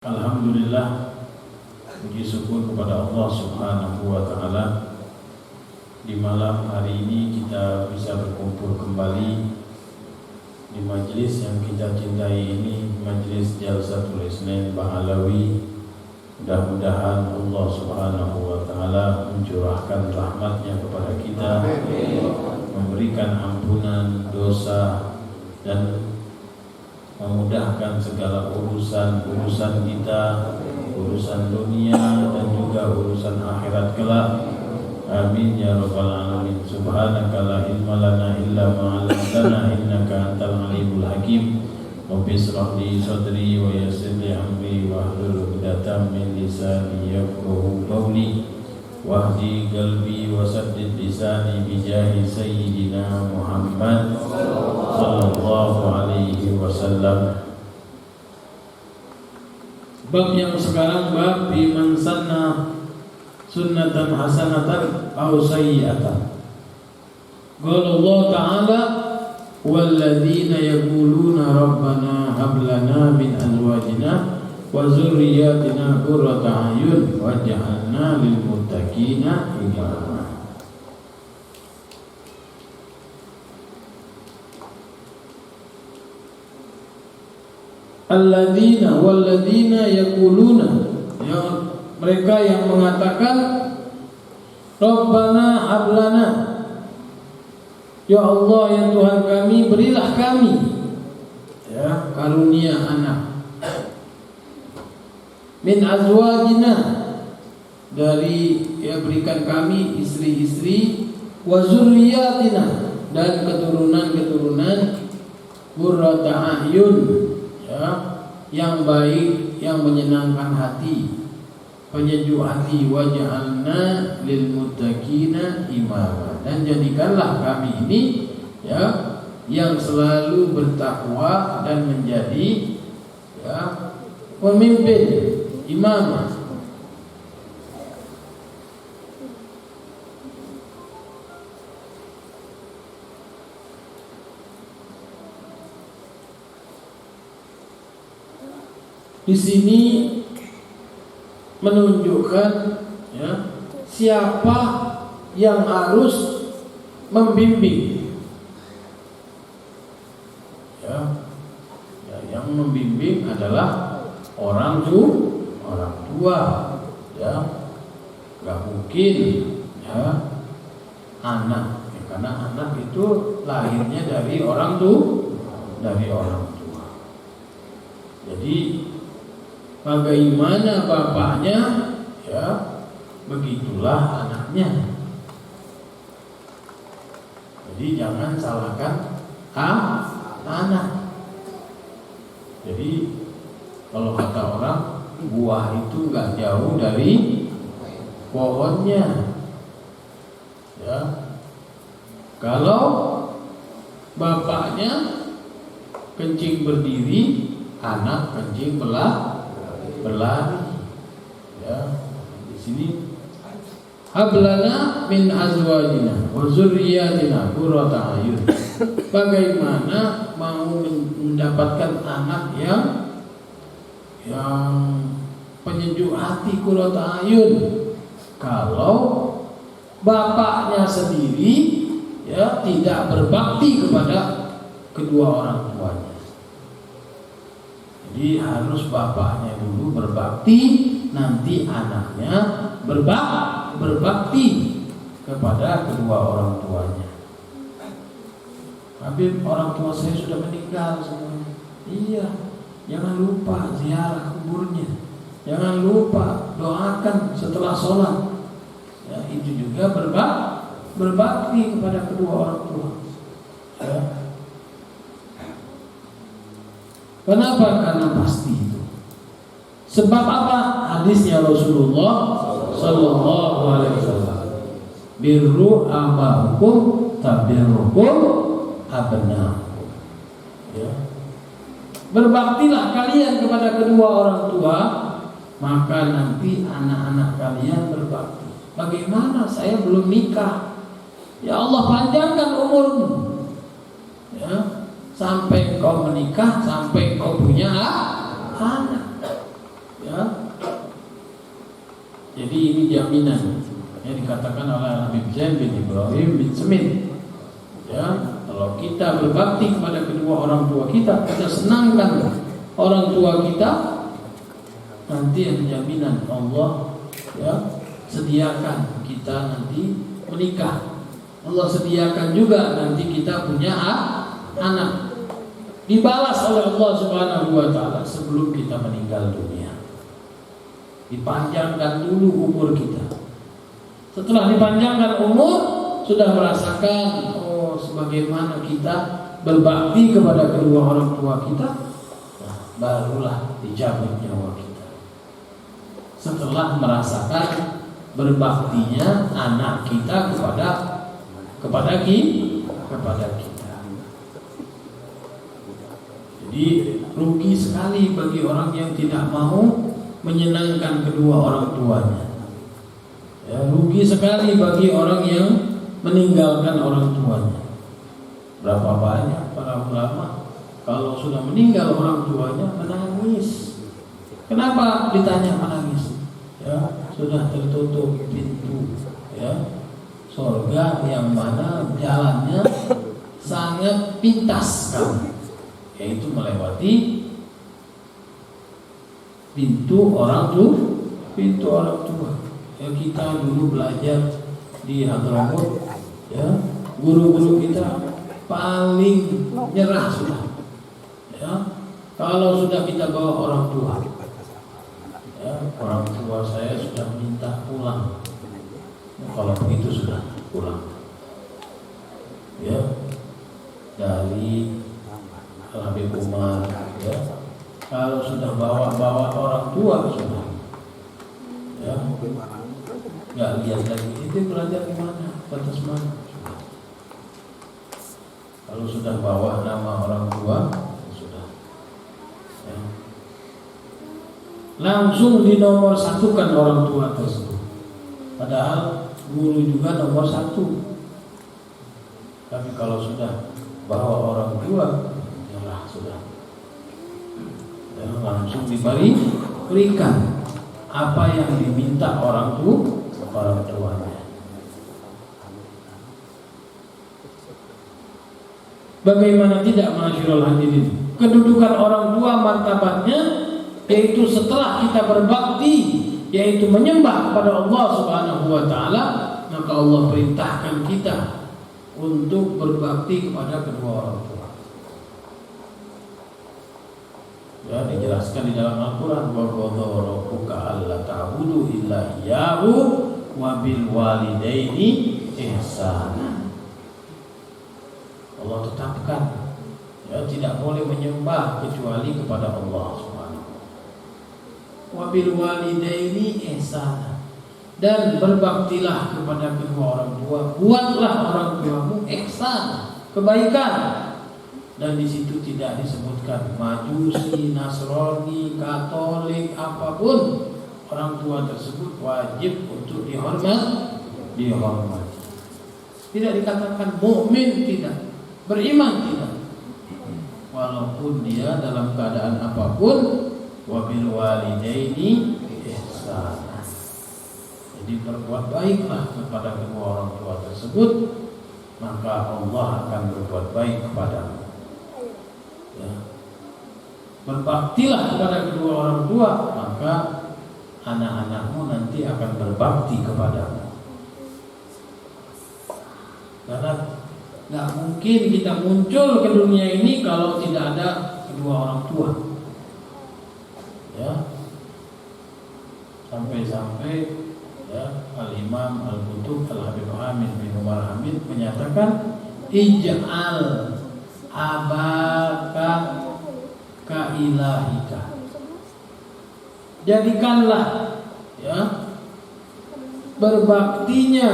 Alhamdulillah, puji syukur kepada Allah Subhanahu wa Ta'ala. Di malam hari ini kita bisa berkumpul kembali di majelis yang kita cintai ini, majelis Jalsatul Isnin Ba'alawi. Mudah-mudahan Allah Subhanahu wa Ta'ala mencurahkan rahmatnya kepada kita, memberikan ampunan dosa dan memudahkan segala urusan kita, urusan dunia dan juga urusan akhirat kelak. Amin ya rabbal alamin. Subhanaka la ilma lana illa ma 'allamtana innaka antal alimul hakim. Rabbi shrah li sadri wa yassir li amri wahlul 'uqdatam min lisani yafqahu qawli wahdi qalbi wa saddid lisani bi jahi sayyidina Muhammad sallallahu alaihi wasallam. Bab yang sekarang bab biman sanna sunnatan hasanatan aw sayyi'atan. Qala Allah Ta'ala walladzina yaquluna rabbana hab lana min azwajina wa dzurriyyatina qurrata a'yun waj'alna lil muttaqina imama. Alladzina walladzina yaquluna, yang mereka yang mengatakan Rabbana hablana, ya Allah ya Tuhan kami, berilah kami ya karunia anak, min azwajina, dari ya berikan kami istri-istri, wa zurriyatina, dan keturunan-keturunan, qurrata a'yun, ya, yang baik, yang menyenangkan hati, penyejuk hati, waj'alna lil muttaqina imama, dan jadikanlah kami ini ya yang selalu bertakwa dan menjadi ya pemimpin, imam. Di sini menunjukkan ya siapa yang harus membimbing. Ya, yang membimbing adalah orang tua. Ya, nggak mungkin ya anak, ya, karena anak itu lahirnya dari orang tua. Jadi bagaimana bapaknya, ya begitulah anaknya. Jadi jangan salahkan anak. Jadi kalau kata orang, buah itu nggak jauh dari pohonnya. Ya, kalau bapaknya kencing berdiri, anak kencing berlari. Ya, di sini hablana min azwajina wa dzurriyyatina qurrata a'yun. Bagaimana mau mendapatkan anak yang penyejuk hati, qurrata a'yun, kalau bapaknya sendiri ya tidak berbakti kepada kedua orang tuanya. Jadi harus bapaknya dulu berbakti, nanti anaknya berbakti kepada kedua orang tuanya. Habib, orang tua saya sudah meninggal semuanya. Iya, jangan lupa ziarah kuburnya, jangan lupa doakan setelah sholat. Ya, itu juga berbakti kepada kedua orang tua. Ya. Kenapa? Karena pasti itu. Sebab apa? Hadisnya Rasulullah Sallallahu Alaihi Wasallam, birru abahukum tabirrukum abna'ukum. Ya. Berbaktilah kalian kepada kedua orang tua, maka nanti anak-anak kalian berbakti. Bagaimana? Saya belum nikah. Ya Allah, panjangkan umurmu. Ya. Sampai kau menikah, sampai kau punya anak. Ya. Jadi ini jaminan yang dikatakan oleh Habib Zain bin Ibrahim bin Semin. Ya, kalau kita berbakti kepada kedua orang tua kita senangkan orang tua kita, nanti ada jaminan Allah ya sediakan kita nanti menikah. Allah sediakan juga nanti kita punya anak. Dibalas oleh Allah Subhanahu wa taala sebelum kita meninggal dunia. Dipanjangkan dulu umur kita. Setelah dipanjangkan umur, sudah merasakan sebagaimana kita berbakti kepada kedua orang tua kita, nah, barulah dicabut nyawa kita. Setelah merasakan berbaktinya anak kita kepada kita. Jadi rugi sekali bagi orang yang tidak mau menyenangkan kedua orang tuanya. Ya, rugi sekali bagi orang yang meninggalkan orang tuanya. Berapa banyak para ulama kalau sudah meninggal orang tuanya menangis. Kenapa ditanya menangis? Ya, sudah tertutup pintu ya surga yang mana jalannya sangat pintas sekali, yaitu melewati pintu orang tua. Ya, kita dulu belajar di Hadramaut, ya, guru-guru kita paling nyerah sudah. Ya, kalau sudah kita bawa orang tua, ya, orang tua saya sudah minta pulang. Kalau begitu sudah pulang. Ya, dari Habib Umar, ya. Kalau sudah bawa orang tua sudah, ya, nggak lihat lagi itu belajar di mana, batas mana. Kalau sudah bawa nama orang tua sudah, ya. Langsung dinomor satukan orang tua tersebut. Padahal guru juga nomor satu. Tapi kalau sudah bawa orang tua, nyerah sudah. Langsung diberikan apa yang diminta orang tuanya. Bagaimana tidak, ma'asyiral hadirin, kedudukan orang tua martabatnya yaitu setelah kita berbakti, yaitu menyembah kepada Allah Subhanahu wa taala, maka Allah perintahkan kita untuk berbakti kepada kedua orang tua. Ya, dijelaskan di dalam Al-Quran, wa qadha rabbuka alla ta'budu illa iyyahu wa bil walidaini ihsana. Allah tetapkan, ya, tidak boleh menyembah kecuali kepada Allah Subhanahu wa bil walidaini ihsana, dan berbaktilah kepada kedua orang tua, buatlah orang tuamu ihsan, kebaikan. Dan di situ tidak disebutkan Majusi, Nasrani, Katolik, apapun, orang tua tersebut wajib untuk dihormati. Tidak dikatakan mukmin, tidak, beriman, tidak. Walaupun dia dalam keadaan apapun, wabil walidaini ihsana. Jadi berbuat baiklah kepada kedua orang tua tersebut, maka Allah akan berbuat baik kepadamu. Ya. Berbaktilah kepada kedua orang tua, maka anak-anakmu nanti akan berbakti kepadamu. Karena nggak mungkin kita muncul ke dunia ini kalau tidak ada kedua orang tua. Ya, sampai-sampai ya Al-Imam Al-Qutub Al-Habib Hamid bin Umar Hamid menyatakan, ij'al abaka ka ilahika. Jadikanlah, ya, berbaktinya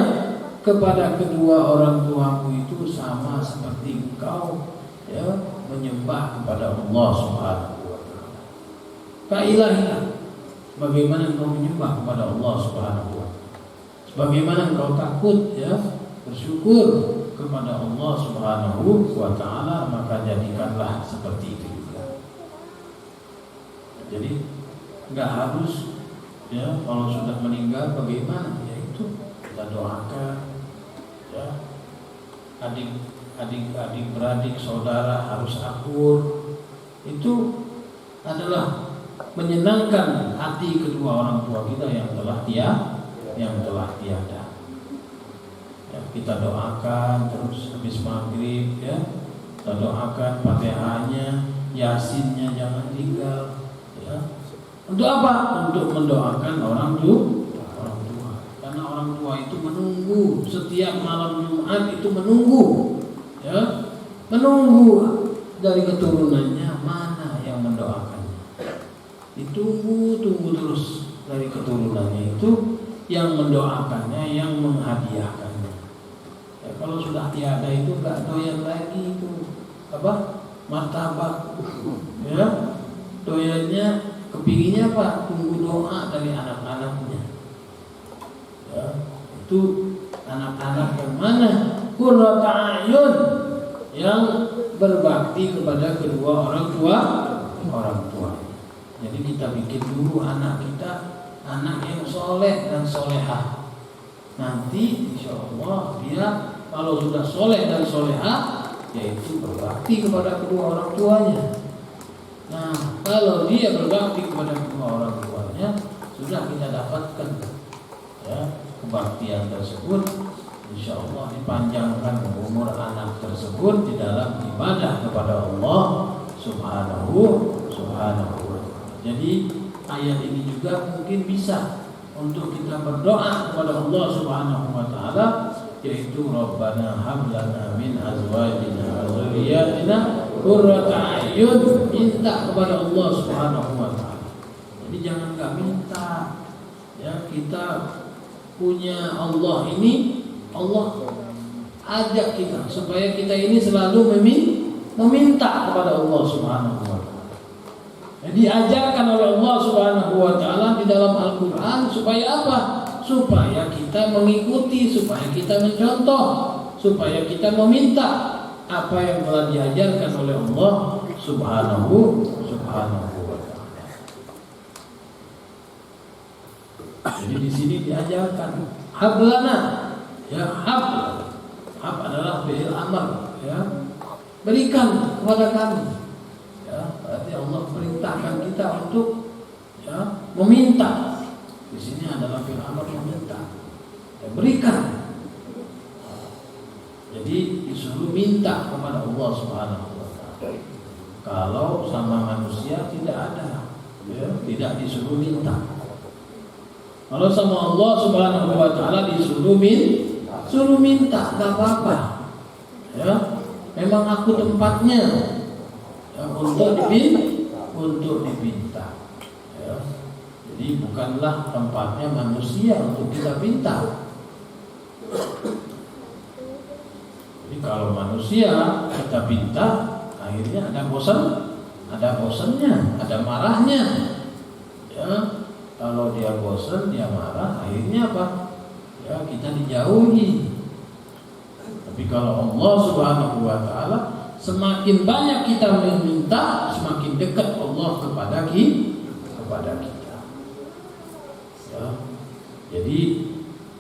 kepada kedua orang tuamu itu sama seperti engkau, ya, menyembah kepada Allah Subhanahu wa taala. Ka ilahika, bagaimana engkau menyembah kepada Allah Subhanahu wa taala, bagaimana engkau takut, ya, bersyukur kepada Allah Subhanahu wa taala, maka jadikanlah seperti itu juga. Jadi nggak harus ya kalau sudah meninggal bagaimana, ya itu kita doakan ya. Adik beradik saudara harus akur, itu adalah menyenangkan hati kedua orang tua kita yang telah tiada. Ya, kita doakan terus habis maghrib ya, kita doakan Fatihahnya, Yasinnya jangan tinggal ya. Untuk apa? Untuk mendoakan orang tua. Karena orang tua itu menunggu setiap malam Jumat, itu menunggu ya, menunggu dari keturunannya mana yang mendoakannya. Ditunggu terus dari keturunannya itu yang mendoakannya, yang menghadiahkannya. Ya, kalau sudah tiada itu nggak doyan lagi itu apa? Martabak. Ya, doyannya kepinginnya apa? Tunggu doa dari anak-anaknya. Ya, itu anak-anak yang mana? Qurrata a'yun, yang berbakti kepada kedua orang tua. Jadi kita bikin dulu anak kita anak yang soleh dan solehah. Nanti insya Allah dia kalau sudah soleh dan solehah, yaitu berbakti kepada kedua orang tuanya. Nah, kalau dia berbakti kepada kedua orang tuanya, sudah kita dapatkan ya kebaktian tersebut. Insya Allah dipanjangkan umur anak tersebut di dalam ibadah kepada Allah Subhanahu wa ta'ala. Jadi ayat ini juga mungkin bisa untuk kita berdoa kepada Allah Subhanahu wa ta'ala, yaitu Rabbana hab lana min azwajina wa dzurriyyatina qurrata a'yun, minta kepada Allah Subhanahu wa ta'ala. Jadi jangan enggak minta. Ya, kita punya Allah ini, Allah ajak kita supaya kita ini selalu meminta kepada Allah Subhanahu wa ta'ala. Diajarkan oleh Allah Subhanahu wa ta'ala di dalam Al-Quran supaya apa? Supaya kita mengikuti, supaya kita mencontoh, supaya kita meminta apa yang telah diajarkan oleh Allah Subhanahu wa ta'ala. Jadi di sini diajarkan hablana, ya hab adalah fi'il amr, ya, berikan kepada kami. Berarti Allah perintahkan kita untuk ya meminta. Di sini adalah fi'il amr, meminta. Ya, berikan. Jadi disuruh minta kepada Allah Subhanahu wa ta'ala. Kalau sama manusia tidak ada, ya, tidak disuruh minta. Kalau sama Allah Subhanahu wa ta'ala disuruh minta, enggak apa-apa. Ya, memang aku tempatnya untuk dipinta. Ya. Jadi bukanlah tempatnya manusia untuk kita pinta. Jadi kalau manusia kita pinta, akhirnya ada bosannya, ada marahnya. Ya, kalau dia bosan, dia marah, akhirnya apa? Ya, kita dijauhi. Tapi kalau Allah Subhanahu wa ta'ala, semakin banyak kita meminta, semakin dekat Allah kepada kita. Ya. Jadi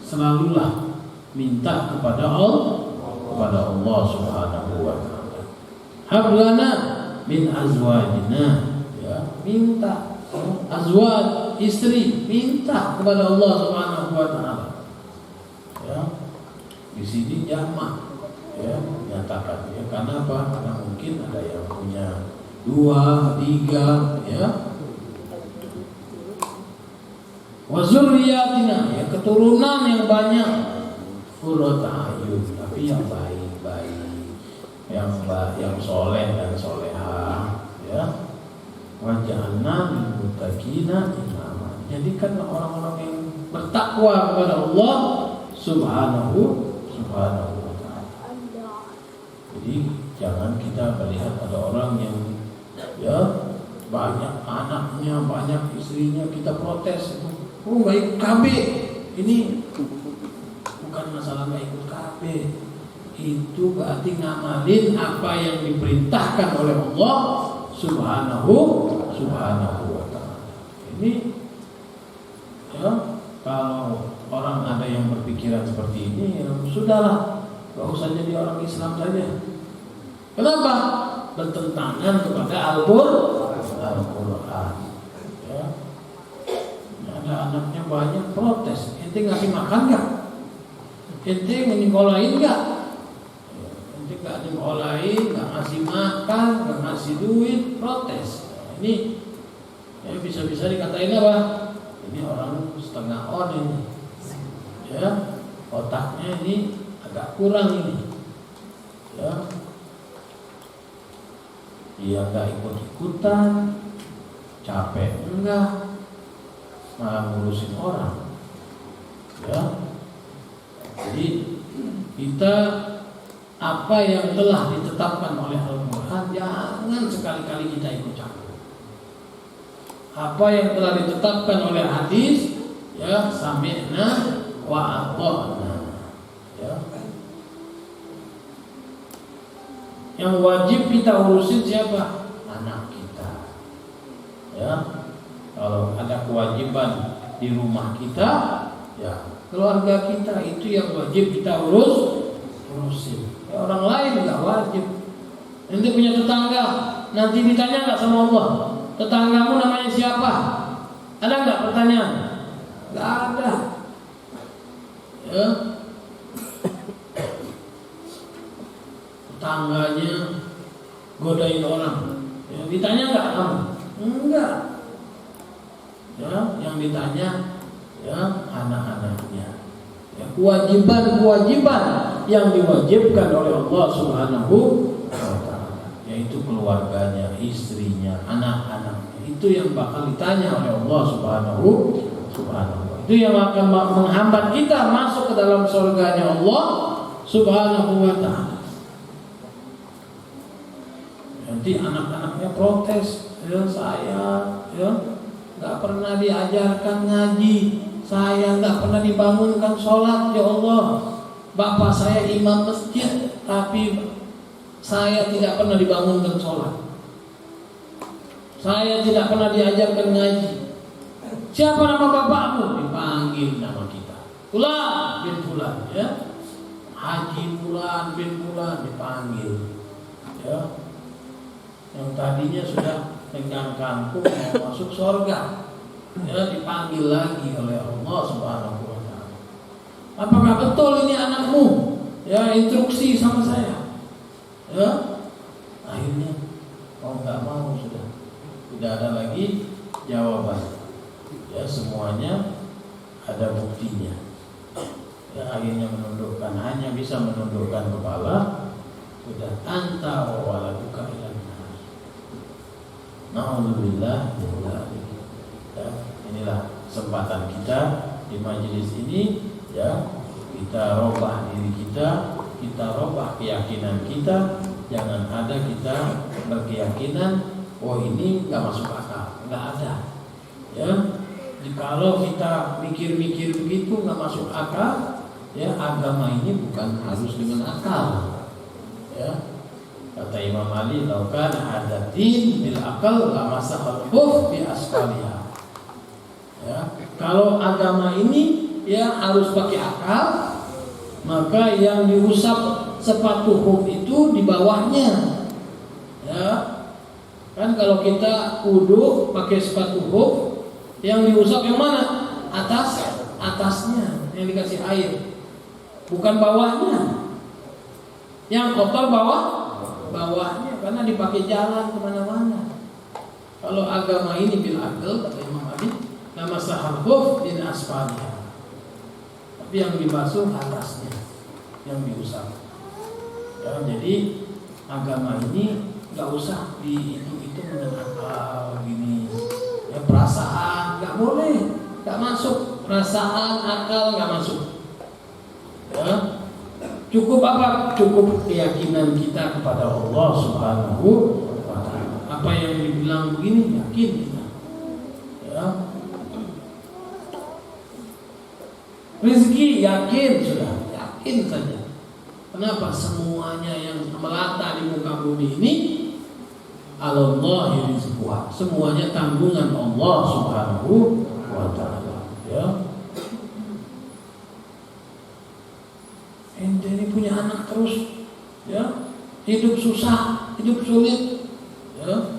selalulah minta kepada Allah Subhanahu wa ta'ala. Hablana min azwajina, ya, minta. Azwaj, istri, minta kepada Allah Subhanahu wa ta'ala. Ya. Di sini jamak, ya, nyatakan, ya, karena apa? Karena mungkin ada yang punya 2, 3, ya. Wa dzurriyyatina, ya, keturunan yang banyak. Qurrata a'yun, tapi yang baik-baik, yang soleh dan solehah, ya. Wa ja'alna lil muttaqina imama, jadikanlah orang-orang yang bertakwa kepada Allah Subhanahu wa ta'ala. Jadi jangan kita melihat ada orang yang ya banyak anaknya, banyak istrinya, kita protes itu. Oh, nggak ikut KB. Ini bukan masalah nggak ikut KB. Itu berarti ngamalin apa yang diperintahkan oleh Allah Subhanahu wa ta'ala. Ini ya, kalau orang ada yang berpikiran seperti ini, ya sudahlah, gak usah jadi orang Islam saja. Kenapa? Bertentangan kepada Al-Quran. Ya. Ada anaknya banyak protes. Ente ngasih makan gak? Ente menyekolahin gak? Ente gak nyekolahin, gak ngasih makan, gak ngasih duit, protes. Ini ya bisa-bisa dikatain apa? Ini orang setengah on ini. Ya, otaknya ini agak kurang ini. Ya. Dia gak ikut-ikutan, capek enggak, malah ngurusin orang. Ya. Jadi kita apa yang telah ditetapkan oleh Al-Quran jangan sekali-kali kita ikut campur. Apa yang telah ditetapkan oleh hadis, ya sami'na wa ata'na. Ya. Yang wajib kita urusin siapa? Anak kita. Ya. Kalau ada kewajiban di rumah kita, ya keluarga kita itu yang wajib kita urusin. Ya, orang lain nggak wajib. Nanti punya tetangga, nanti ditanya nggak sama Allah, tetanggamu namanya siapa? Ada nggak pertanyaan? Nggak ada. Ya. Tetangganya godain orang, ya, ditanya nggak kamu? Enggak. Ya, yang ditanya ya anak-anaknya. Ya, kewajiban yang diwajibkan oleh Allah Subhanahu wa taala, yaitu keluarganya, istrinya, anak-anaknya. Itu yang bakal ditanya oleh Allah Subhanahu wa taala. Itu yang akan menghambat kita masuk ke dalam surganya Allah Subhanahu wa taala. Nanti anak-anaknya protes, ya saya ya nggak pernah diajarkan ngaji, saya nggak pernah dibangunkan sholat, ya Allah. Bapak saya imam masjid, tapi saya tidak pernah dibangunkan sholat. Saya tidak pernah diajarkan ngaji. Siapa nama bapakmu? Dipanggil nama kita. Fulan bin Fulan, ya. Haji Fulan bin Fulan dipanggil. Ya. Yang tadinya sudah tenggang kampung mau masuk surga, ya dipanggil lagi oleh Allah Subhanahu wa taala. Apakah betul ini anakmu? Ya, instruksi sama saya. Ya. Akhirnya mau nggak mau sudah tidak ada lagi jawaban. Ya, semuanya ada buktinya. Ya, akhirnya menundukkan, hanya bisa menundukkan kepala. Sudah anta wa waladuka ilan nar. Na'udzubillah. Ya, inilah kesempatan kita di majelis ini, ya kita robah diri kita robah keyakinan kita. Jangan ada kita berkeyakinan oh ini nggak masuk akal, nggak ada. Ya, kalau kita mikir-mikir begitu nggak masuk akal, ya agama ini bukan harus dengan akal. Ya, kata Imam Ali, laukan ada din bil akal la masahal khuf bi asfaliha. Ya, kalau agama ini ya harus pakai akal, maka yang diusap sepatu khuf itu di bawahnya. Ya, kan kalau kita wudu pakai sepatu khuf, yang diusap yang mana? Atasnya yang dikasih air, bukan bawahnya. Yang kotor bawahnya, karena dipakai jalan kemana-mana. Kalau agama ini bil akal, kata Imam Ali, nama sahal khuf din asfaliha. Tapi yang dibasuh atasnya, yang diusap. Ya, jadi agama ini nggak usah itu dengan akal gini. Ya, perasaan nggak boleh, nggak masuk. Perasaan, akal nggak masuk. Ya. Cukup apa? Cukup keyakinan kita kepada Allah Subhanahu wa taala. Apa yang dibilang begini yakin kita. Ya. Rezeki yakin sudah, yakin saja. Kenapa semuanya yang melata di muka bumi ini 'alallahi rizquha. Semuanya tanggungan Allah Subhanahu wa taala, ya. Ente ini punya anak terus, ya, hidup susah, hidup sulit, ya.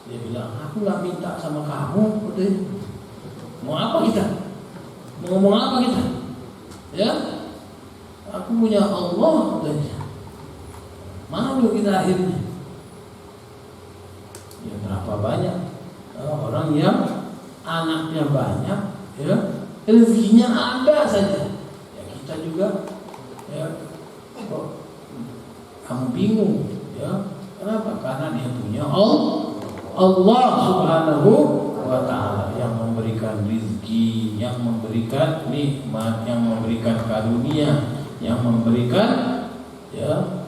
Dia bilang, aku nggak minta sama kamu, katanya. Mau apa kita? Mau ngomong apa kita? Ya, aku punya Allah, katanya. Malu kita akhirnya. Ya berapa banyak orang yang anaknya banyak, ya, rezekinya ada saja. Ya kita juga, ya, kok kamu bingung, ya? Kenapa? Karena dia punya Allah Subhanahu wa taala yang memberikan rizki, yang memberikan nikmat, yang memberikan karunia, yang memberikan, ya,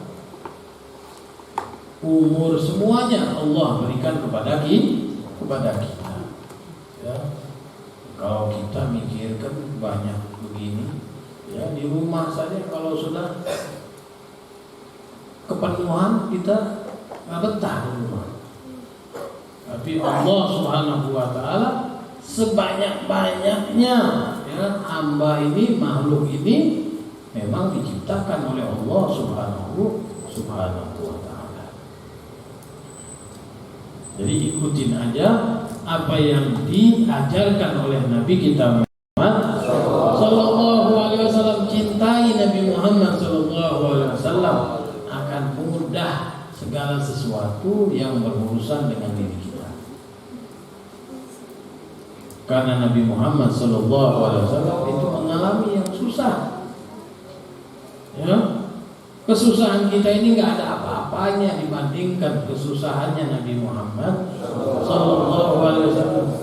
umur, semuanya Allah berikan kepada kita. Ya. Kalau kita mikirkan banyak begini, ya, di rumah saja kalau sudah kepenuhan kita nggak betah di rumah. Tapi Allah Subhanahu wa taala sebanyak-banyaknya, ya, hamba ini, makhluk ini memang diciptakan oleh Allah Subhanahu wa taala. Jadi ikutin aja apa yang diajarkan oleh Nabi kita Muhammad sallallahu alaihi wasallam. Cintai Nabi Muhammad sallallahu alaihi wasallam, akan mudah segala sesuatu yang berurusan dengan diri kita. Karena Nabi Muhammad sallallahu alaihi wasallam itu mengalami yang susah. Ya. Kesusahan kita ini nggak ada apa-apanya dibandingkan kesusahannya Nabi Muhammad sallallahu alaihi wasallam.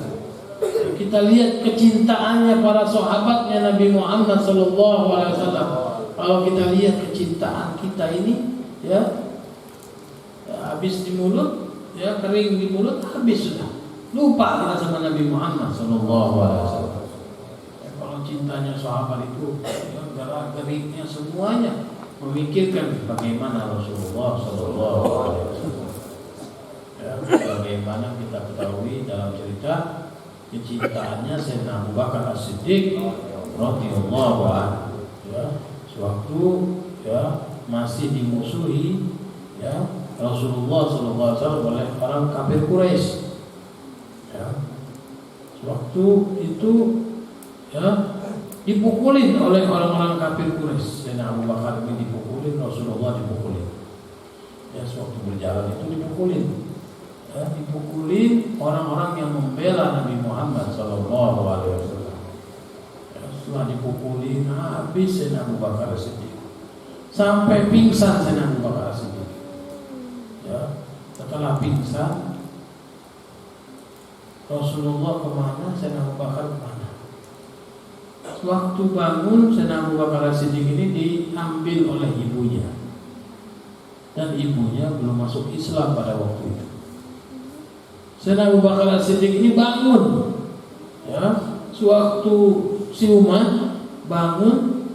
Kita lihat kecintaannya para sahabatnya Nabi Muhammad sallallahu alaihi wasallam. Kalau kita lihat kecintaan kita ini, ya, habis di mulut, ya, kering di mulut, habis sudah. Lupa kita sama Nabi Muhammad sallallahu alaihi wasallam. Ya, kalau cintanya sahabat itu, ya, gerak-geriknya semuanya memikirkan bagaimana Rasulullah sallallahu alaihi wasallam. Ya, bagaimana kita ketahui dalam cerita kecintaannya Sayyidina Abu Bakar As-Siddiq radhiyallahu anhu, ya, sewaktu, ya, masih dimusuhi, ya, Rasulullah sallallahu alaihi wasallam oleh orang kafir Quraisy. Ya. Sewaktu itu, ya, dipukulin oleh orang-orang kafir Quraisy. Sayyidina Abu Bakar ini dipukulin, Rasulullah dipukulin. Ya, sewaktu berjalan itu dipukulin. Ya, dipukulin orang-orang yang membela Nabi Muhammad sallallahu alaihi wasallam. Ya, setelah dipukulin habis Sayyidina Abu Bakar Siddiq. Sampai pingsan Sayyidina Abu Bakar Siddiq. Ya, setelah pingsan Rasulullah kemana, Sayyidina Abu Bakar kemana? Waktu bangun, Sayyidina Abu Bakar Siddiq ini diambil oleh ibunya, dan ibunya belum masuk Islam pada waktu itu. Sayyidina Abu Bakar Siddiq ini bangun, ya, sewaktu siuman bangun,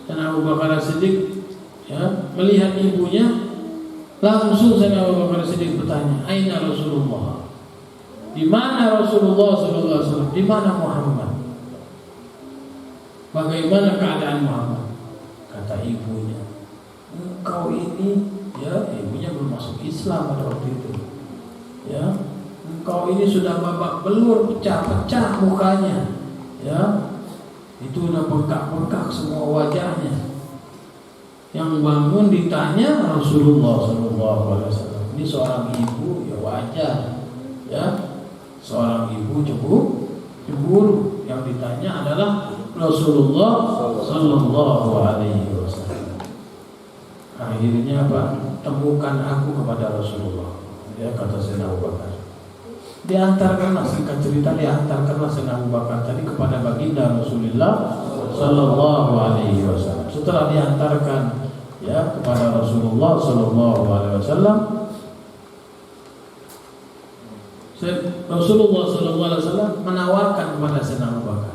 Sayyidina Abu Bakar Siddiq, ya, melihat ibunya, langsung Sayyidina Abu Bakar Siddiq bertanya, "Aina Rasulullah?" Di mana Rasulullah sallallahu alaihi wasallam? Di mana Muhammad? Bagaimana keadaan Muhammad? Kata ibunya, engkau ini, ya, ibunya belum masuk Islam pada waktu itu. Ya, engkau ini sudah babak belur, pecah-pecah mukanya. Ya, itu udah bengkak-bengkak semua wajahnya. Yang bangun ditanya Rasulullah sallallahu alaihi wasallam. Ini seorang ibu, ya wajar. Ya, seorang ibu cemburu. Yang ditanya adalah Rasulullah sallallahu alaihi wasallam. Akhirnya apa? Temukan aku kepada Rasulullah. Ya, kata Sayyidina Abu Bakar. Diantarkanlah, singkat cerita, diantarkanlah Sayyidina Abu Bakar tadi kepada baginda Rasulullah sallallahu alaihi wasallam. Setelah diantarkan, ya, kepada Rasulullah sallallahu alaihi wasallam, Rasulullah sallallahu alaihi wasallam menawarkan kepada Sayyidina Abu Bakar,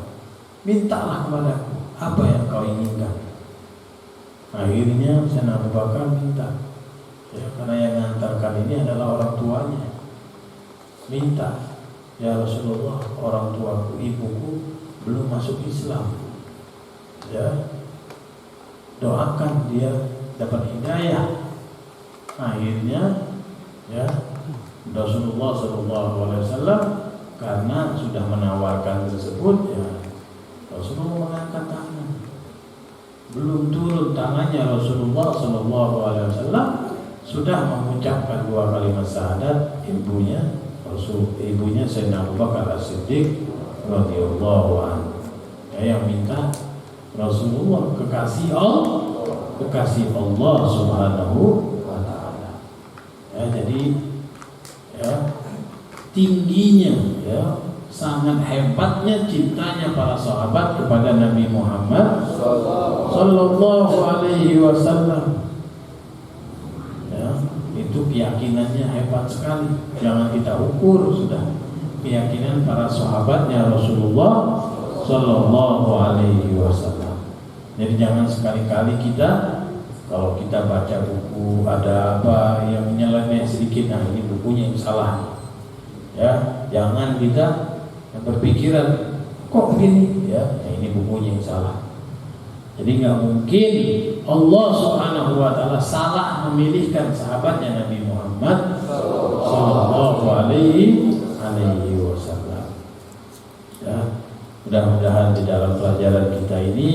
mintalah kepadaku apa yang kau inginkan. Akhirnya Sayyidina Abu Bakar minta, Ya, karena yang mengantarkan ini adalah orang tuanya. Minta, ya Rasulullah, orang tuaku, ibuku belum masuk Islam. Ya, doakan dia dapat hidayah. Akhirnya, ya Rasulullah SAW karena sudah menawarkan tersebut, ya Rasulullah mengangkat tangan. Belum turun tangannya Rasulullah SAW sudah mengucapkan 2 kalimat syahadat ibunya Sayyidina Abu Bakar As-Siddiq radhiyallahu anhu. Yang minta Rasulullah kekasih Allah Subhanahu wa taala. Ya, jadi ya tingginya, ya sangat hebatnya cintanya para sahabat kepada Nabi Muhammad sallallahu alaihi wasallam. Itu keyakinannya hebat sekali. Jangan kita ukur sudah keyakinan para sahabatnya Rasulullah Sallallahu Alaihi Wasallam. Jadi jangan sekali-kali kita kalau kita baca buku ada apa yang nyeleneh sedikit, nah ini bukunya yang salah. Ya, jangan kita berpikiran kok begini, ya ini bukunya yang salah. Jadi nggak mungkin Allah Subhanahu wa taala salah memilihkan sahabatnya Nabi Muhammad sallallahu alaihi wasallam. Ya, mudah-mudahan di dalam pelajaran kita ini,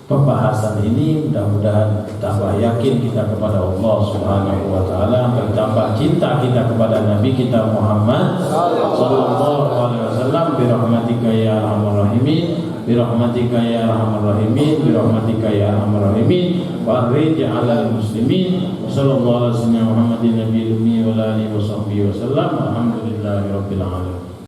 pembahasan ini, mudah-mudahan tambah yakin kita kepada Allah Subhanahu wa taala, bertambah cinta kita kepada Nabi kita Muhammad sallallahu alaihi wasallam, bi rahmatika ya arhamar rahimin. Birahmatika ya arhamar rahimin, birahmatika ya arhamar rahimin, farij 'alal muslimin. Sallallahu alaihi wasallam Muhammadin nabiyil ummi wa alihi wasallam. Alhamdulillahirabbil alamin.